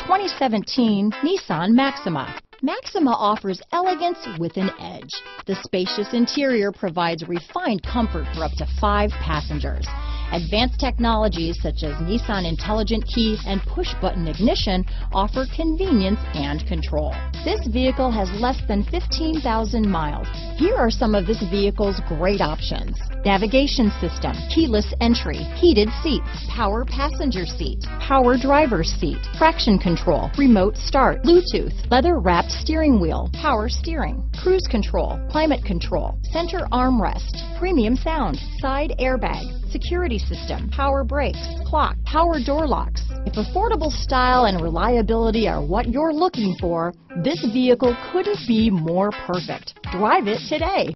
2017 Nissan Maxima. Maxima offers elegance with an edge. The spacious interior provides refined comfort for up to 5 passengers. Advanced technologies such as Nissan Intelligent Key and push-button ignition offer convenience and control. This vehicle has less than 15,000 miles. Here are some of this vehicle's great options: navigation system, keyless entry, heated seats, power passenger seat, power driver's seat, traction control, remote start, Bluetooth, leather-wrapped steering wheel, power steering, cruise control, climate control, center armrest, premium sound, side airbag, security system, power brakes, clock, power door locks. If affordable style and reliability are what you're looking for, this vehicle couldn't be more perfect. Drive it today.